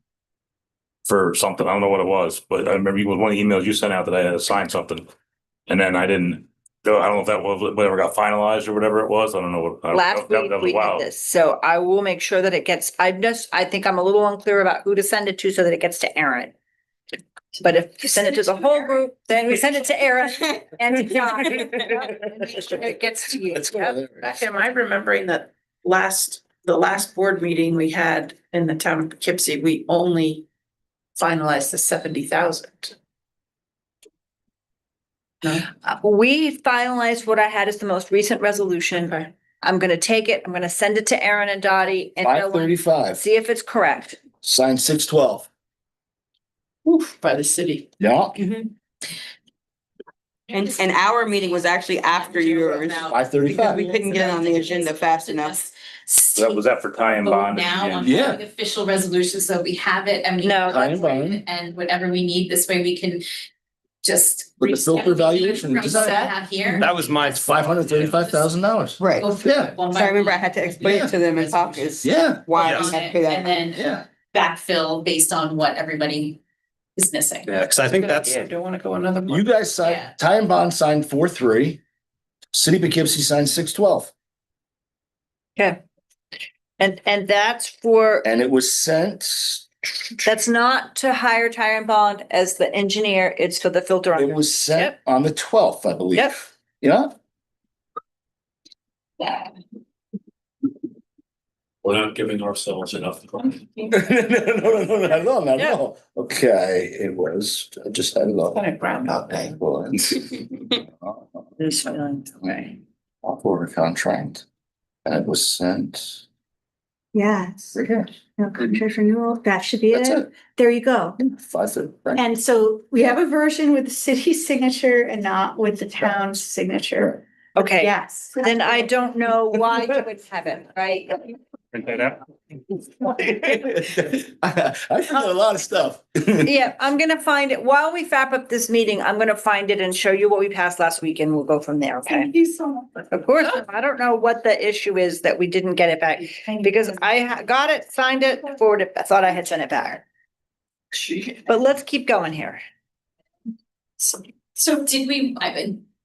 [SPEAKER 4] For something. I don't know what it was, but I remember it was one of the emails you sent out that I had to sign something. And then I didn't, I don't know if that was whatever got finalized or whatever it was. I don't know what.
[SPEAKER 3] Last
[SPEAKER 4] that-
[SPEAKER 3] week
[SPEAKER 4] that was
[SPEAKER 3] we did
[SPEAKER 4] wild.
[SPEAKER 3] this, so I will make sure that it gets, I think I'm a little unclear about who to send it to so that it gets to Aaron. But if you send it to the whole group, then we send it to Aaron and to John. And make sure it gets to you.
[SPEAKER 2] That's
[SPEAKER 3] Yep.
[SPEAKER 2] hilarious.
[SPEAKER 5] Am I remembering that the last board meeting we had in the town of Poughkeepsie, we only finalized the 70,000? No?
[SPEAKER 3] We finalized what I had as the most recent resolution.
[SPEAKER 5] Okay.
[SPEAKER 3] I'm gonna take it, I'm gonna send it to Aaron and Dottie and they'll
[SPEAKER 2] 535,
[SPEAKER 3] see if it's correct.
[SPEAKER 2] signed 6/12.
[SPEAKER 5] Oof, by the city.
[SPEAKER 2] Yeah,
[SPEAKER 10] And our meeting was actually after yours, because
[SPEAKER 2] 535.
[SPEAKER 10] we couldn't get it on the agenda fast enough.
[SPEAKER 4] Was that for tie and
[SPEAKER 1] Vote
[SPEAKER 4] bond?
[SPEAKER 1] now on
[SPEAKER 2] Yeah.
[SPEAKER 1] the official resolution, so we have it, I mean.
[SPEAKER 3] No.
[SPEAKER 2] Tie and bond.
[SPEAKER 1] And whatever we need, this way we can just.
[SPEAKER 2] With the filter valuation
[SPEAKER 1] Reset
[SPEAKER 2] design.
[SPEAKER 1] have here.
[SPEAKER 9] That was my.
[SPEAKER 2] It's $535,000.
[SPEAKER 10] Right.
[SPEAKER 1] Go through
[SPEAKER 2] Yeah.
[SPEAKER 1] it one
[SPEAKER 10] So
[SPEAKER 1] by
[SPEAKER 10] I remember I
[SPEAKER 1] one.
[SPEAKER 10] had to explain it to them and talk is
[SPEAKER 2] Yeah,
[SPEAKER 10] why
[SPEAKER 9] Yes.
[SPEAKER 10] we had to pay
[SPEAKER 1] And
[SPEAKER 10] that.
[SPEAKER 1] then
[SPEAKER 2] yeah.
[SPEAKER 1] backfill based on what everybody is missing.
[SPEAKER 9] Yeah, because I think that's,
[SPEAKER 5] Yeah, don't wanna go another
[SPEAKER 2] You
[SPEAKER 5] month.
[SPEAKER 2] guys signed,
[SPEAKER 1] Yeah.
[SPEAKER 2] Ty and Bond signed 4/3. City of Poughkeepsie signed 6/12.
[SPEAKER 3] Okay. And that's for,
[SPEAKER 2] And it was sent.
[SPEAKER 3] that's not to hire Tire and Bond as the engineer, it's for the filter.
[SPEAKER 2] It
[SPEAKER 3] under.
[SPEAKER 2] was sent
[SPEAKER 3] Yep.
[SPEAKER 2] on the 12th, I believe.
[SPEAKER 3] Yep.
[SPEAKER 2] Yeah.
[SPEAKER 6] We're not giving ourselves enough. credit.
[SPEAKER 2] No, not at all, not
[SPEAKER 3] Yeah.
[SPEAKER 2] at all. Okay, it was, I just had it up.
[SPEAKER 5] Kind of Groundhog Day.
[SPEAKER 2] It was.
[SPEAKER 3] This one, right.
[SPEAKER 2] Order contract. And it was sent.
[SPEAKER 7] Yes.
[SPEAKER 2] Right here.
[SPEAKER 7] No contract renewal, that should be
[SPEAKER 2] That's
[SPEAKER 7] it.
[SPEAKER 2] it.
[SPEAKER 7] There you go.
[SPEAKER 2] 5/3, right?
[SPEAKER 7] And so we have a version with the city's signature and not with the town's signature.
[SPEAKER 3] Okay,
[SPEAKER 7] Yes.
[SPEAKER 3] then I don't know why you would have it, right?
[SPEAKER 4] Print that out?
[SPEAKER 2] I forget a lot of stuff.
[SPEAKER 3] Yeah, I'm gonna find it. While we wrap up this meeting, I'm gonna find it and show you what we passed last week and we'll go from there, okay?
[SPEAKER 7] Thank you so much.
[SPEAKER 3] Of course, I don't know what the issue is that we didn't get it back, because I got it, signed it, forwarded, I thought I had sent it back. But let's keep going here.
[SPEAKER 1] So did we,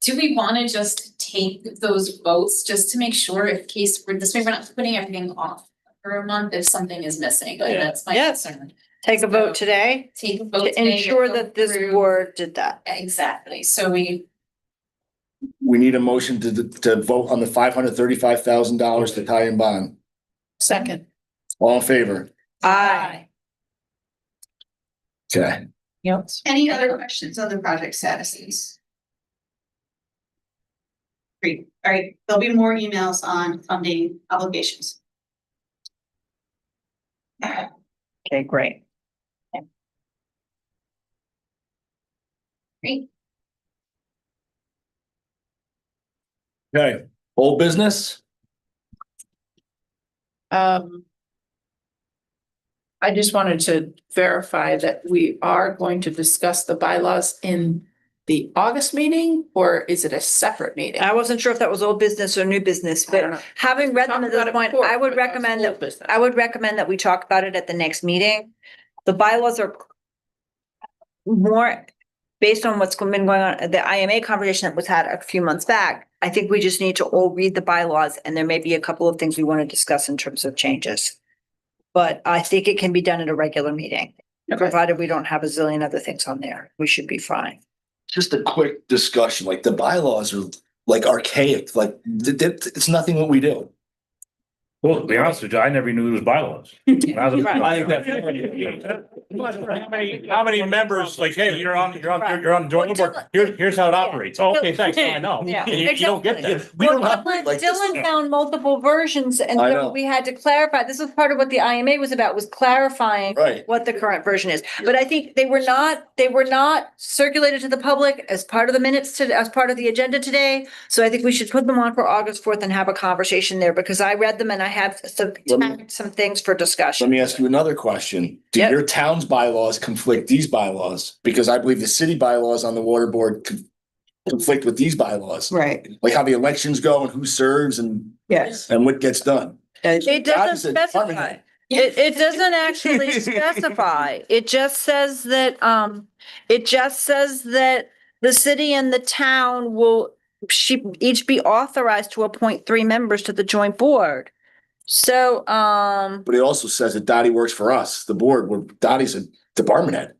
[SPEAKER 1] do we wanna just take those votes just to make sure if case, we're this way we're not putting everything off for a month if something is missing, but that's my
[SPEAKER 3] Yes.
[SPEAKER 1] concern.
[SPEAKER 3] Take a vote today
[SPEAKER 1] Take a vote
[SPEAKER 3] to
[SPEAKER 1] today,
[SPEAKER 3] ensure
[SPEAKER 1] go
[SPEAKER 3] that this
[SPEAKER 1] through-
[SPEAKER 3] board did that.
[SPEAKER 1] Exactly, so we,
[SPEAKER 2] We need a motion to vote on the $535,000 to Ty and Bond.
[SPEAKER 5] Second.
[SPEAKER 2] All in favor?
[SPEAKER 3] Aye.
[SPEAKER 2] Okay.
[SPEAKER 5] Yep.
[SPEAKER 7] Any other questions on the project statuses? Great, all right, there'll be more emails on funding obligations.
[SPEAKER 3] Okay, great.
[SPEAKER 1] great,
[SPEAKER 2] Okay, old business?
[SPEAKER 5] I just wanted to verify that we are going to discuss the bylaws in the August meeting, or is it a separate meeting?
[SPEAKER 3] I wasn't sure if that was old business or new business,
[SPEAKER 5] I don't
[SPEAKER 3] but
[SPEAKER 5] know.
[SPEAKER 3] having read them
[SPEAKER 5] Talked
[SPEAKER 3] at this
[SPEAKER 5] about it
[SPEAKER 3] point,
[SPEAKER 5] before,
[SPEAKER 3] I would
[SPEAKER 5] but that was
[SPEAKER 3] recommend
[SPEAKER 5] old
[SPEAKER 3] that,
[SPEAKER 5] business.
[SPEAKER 3] I would recommend that we talk about it at the next meeting. The bylaws are more based on what's been going on, the IMA conversation that was had a few months back. I think we just need to all read the bylaws, and there may be a couple of things we want to discuss in terms of changes. But I think it can be done at a regular meeting, provided we don't have a zillion other things on there. We should be fine.
[SPEAKER 2] Just a quick discussion, like the bylaws are like archaic, like it's nothing what we do.
[SPEAKER 4] Well, to be honest with you, I never knew there was bylaws. When I was a-
[SPEAKER 3] Right.
[SPEAKER 4] How many members, like, hey, you're on the joint board, here's how it operates. Oh, okay, thanks, I know.
[SPEAKER 3] Yeah,
[SPEAKER 4] You don't get that.
[SPEAKER 2] We
[SPEAKER 3] Well,
[SPEAKER 2] don't operate like this.
[SPEAKER 3] Dylan found multiple versions, and
[SPEAKER 2] I
[SPEAKER 3] so
[SPEAKER 2] know.
[SPEAKER 3] we had to clarify. This was part of what the IMA was about, was clarifying
[SPEAKER 2] Right.
[SPEAKER 3] what the current version is. But I think they were not circulated to the public as part of the minutes as part of the agenda today. So I think we should put them on for August 4th and have a conversation there, because I read them and I have some things for
[SPEAKER 2] Let
[SPEAKER 3] discussion.
[SPEAKER 2] me ask you another question. Do
[SPEAKER 3] Yep.
[SPEAKER 2] your town's bylaws conflict these bylaws? Because I believe the city bylaws on the water board conflict with these bylaws.
[SPEAKER 10] Right,
[SPEAKER 2] Like how the elections go and who serves
[SPEAKER 10] yes.
[SPEAKER 2] and what gets done.
[SPEAKER 3] It doesn't
[SPEAKER 2] Opposite department
[SPEAKER 3] specify.
[SPEAKER 2] head.
[SPEAKER 3] It doesn't actually specify. It just says that, the city and the town will each be authorized to appoint 3 members to the joint board. So,
[SPEAKER 2] But it also says that Dottie works for us, the board, where Dottie's a department head.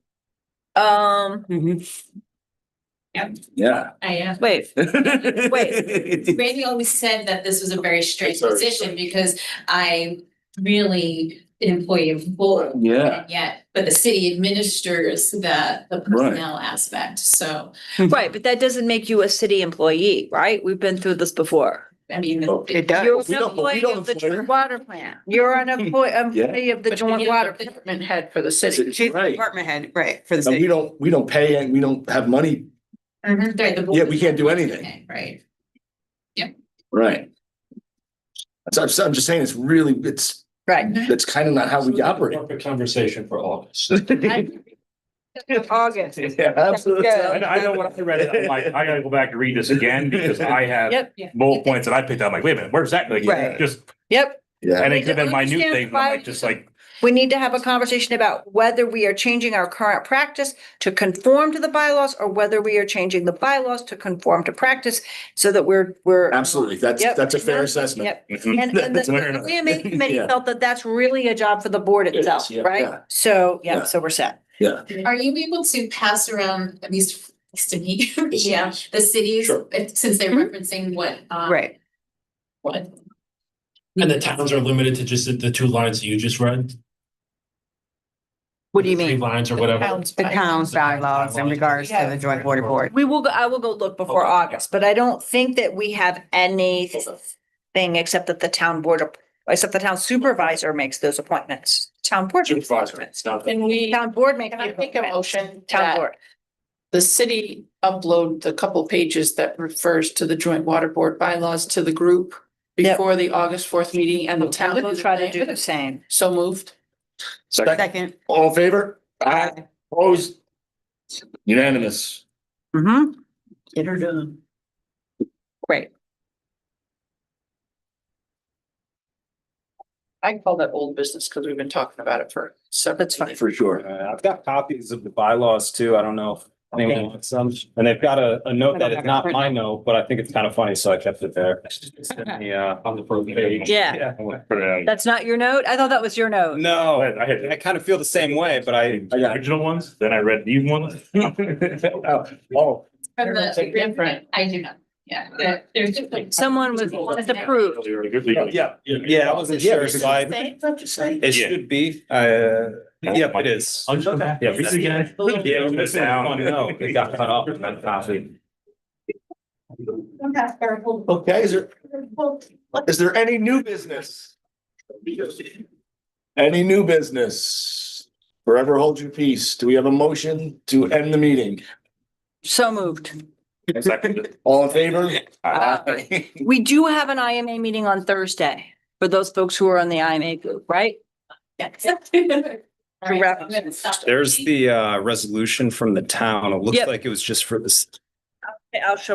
[SPEAKER 2] Yeah.
[SPEAKER 3] wait,
[SPEAKER 1] Randy always said that this was a very strange
[SPEAKER 2] Sorry.
[SPEAKER 1] position because I'm really an employee of both.
[SPEAKER 2] Yeah.
[SPEAKER 1] And yet, but the city administers the personnel aspect, so,
[SPEAKER 3] right, but that doesn't make you a city employee, right? We've been through this before.
[SPEAKER 1] I mean.
[SPEAKER 10] It does.
[SPEAKER 3] You're
[SPEAKER 2] We
[SPEAKER 3] an
[SPEAKER 2] don't
[SPEAKER 3] employee of the
[SPEAKER 2] employ her.
[SPEAKER 3] joint water plant. You're an employee of the
[SPEAKER 5] But
[SPEAKER 3] joint
[SPEAKER 5] you're
[SPEAKER 3] water.
[SPEAKER 5] the Department head for the city.
[SPEAKER 10] She's the
[SPEAKER 2] Right.
[SPEAKER 10] department head, right, for the
[SPEAKER 2] And we
[SPEAKER 10] city.
[SPEAKER 2] don't pay and we don't have money.
[SPEAKER 1] Right, the board-
[SPEAKER 2] Yeah, we can't do anything.
[SPEAKER 1] Right.
[SPEAKER 2] Right. I'm just saying, it's
[SPEAKER 3] Right.
[SPEAKER 2] that's kind of not how we operate.
[SPEAKER 6] Perfect conversation for August.
[SPEAKER 3] August.
[SPEAKER 2] Yeah, absolutely.
[SPEAKER 4] I know when I read it, I'm like, I gotta go back and read this again because I have
[SPEAKER 3] Yep,
[SPEAKER 4] bullet points that I picked up, I'm like, wait a minute, where's that? Like,
[SPEAKER 10] Right.
[SPEAKER 4] just,
[SPEAKER 3] yep.
[SPEAKER 2] Yeah.
[SPEAKER 4] and it could have been minute
[SPEAKER 3] Understand
[SPEAKER 4] things, I'm
[SPEAKER 3] why-
[SPEAKER 4] like, just like,
[SPEAKER 3] We need to have a conversation about whether we are changing our current practice to conform to the bylaws, or whether we are changing the bylaws to conform to practice, so that we're.
[SPEAKER 2] Absolutely. That's
[SPEAKER 3] Yep.
[SPEAKER 2] a fair assessment.
[SPEAKER 3] Yep.
[SPEAKER 4] mhm.
[SPEAKER 3] And the
[SPEAKER 4] Fair enough.
[SPEAKER 3] IMA committee
[SPEAKER 2] Yeah.
[SPEAKER 3] felt that that's really a job for the board
[SPEAKER 2] is,
[SPEAKER 3] itself,
[SPEAKER 2] yeah,
[SPEAKER 3] right?
[SPEAKER 2] yeah.
[SPEAKER 3] So,
[SPEAKER 2] Yeah.
[SPEAKER 3] so we're set.
[SPEAKER 2] Yeah.
[SPEAKER 1] Are you able to pass around, at least to me, the cities,
[SPEAKER 2] Sure.
[SPEAKER 1] since they're
[SPEAKER 3] Mhm.
[SPEAKER 1] referencing what,
[SPEAKER 10] Right.
[SPEAKER 1] what?
[SPEAKER 6] And the towns are limited to just the 2 lines that you just read?
[SPEAKER 3] What do you
[SPEAKER 6] 3
[SPEAKER 3] mean?
[SPEAKER 6] lines or whatever?
[SPEAKER 10] The town's bylaws in regards to the joint water board.
[SPEAKER 3] I will go look before
[SPEAKER 6] Okay.
[SPEAKER 3] August, but I don't think that we have anything except that the town supervisor makes those appointments. Town board. makes those
[SPEAKER 2] Supervisor.
[SPEAKER 3] appointments.
[SPEAKER 5] Can we,
[SPEAKER 3] Town board makes.
[SPEAKER 5] can I
[SPEAKER 3] the
[SPEAKER 5] make a
[SPEAKER 3] appointments.
[SPEAKER 5] motion
[SPEAKER 3] Town
[SPEAKER 5] that
[SPEAKER 3] board.
[SPEAKER 5] the city upload the couple pages that refers to the joint water board bylaws to the group
[SPEAKER 3] Yep.
[SPEAKER 5] before the August 4th meeting, and the town?
[SPEAKER 3] We'll try to do the same.
[SPEAKER 5] So moved.
[SPEAKER 10] Second.
[SPEAKER 2] All in favor? Aye. Opposed? Unanimous.
[SPEAKER 3] Mm-hmm.
[SPEAKER 5] Get her done.
[SPEAKER 3] Great.
[SPEAKER 5] I call that old business because we've been talking about it for several.
[SPEAKER 3] That's fine.
[SPEAKER 2] For sure.
[SPEAKER 9] I've got copies of the bylaws too. I don't know if anyone wants some. And they've got a note that is not my note, but I think it's kind of funny, so I kept it there.
[SPEAKER 6] On the first page.
[SPEAKER 3] Yeah,
[SPEAKER 4] Put it out.
[SPEAKER 3] that's not your note? I thought that was your note.
[SPEAKER 9] No,
[SPEAKER 4] I had
[SPEAKER 9] I kind of feel the same way, but I
[SPEAKER 4] the original ones, then I read these ones.
[SPEAKER 2] Oh,
[SPEAKER 1] From the different, I do not, yeah, there's different.
[SPEAKER 3] Someone was approved.
[SPEAKER 9] yeah, I wasn't sure, so I,
[SPEAKER 5] Say.
[SPEAKER 9] it should be, yeah, it is.
[SPEAKER 4] Yeah, read it again.
[SPEAKER 9] Yeah, it's down. No, it got cut off. That copy.
[SPEAKER 2] okay. Is there any new business? Any new business? Forever hold your peace. Do we have a motion to end the meeting?
[SPEAKER 3] So moved.
[SPEAKER 4] Second.
[SPEAKER 2] All in favor?
[SPEAKER 3] Aye. We do have an IMA meeting on Thursday for those folks who are on the IMA group, right?
[SPEAKER 1] Yes. All right,
[SPEAKER 3] wrap-
[SPEAKER 1] so I'm gonna stop the
[SPEAKER 9] There's
[SPEAKER 1] meeting.
[SPEAKER 9] the resolution from the town. It looks
[SPEAKER 3] Yep.
[SPEAKER 9] like it was just for this.
[SPEAKER 3] I'll show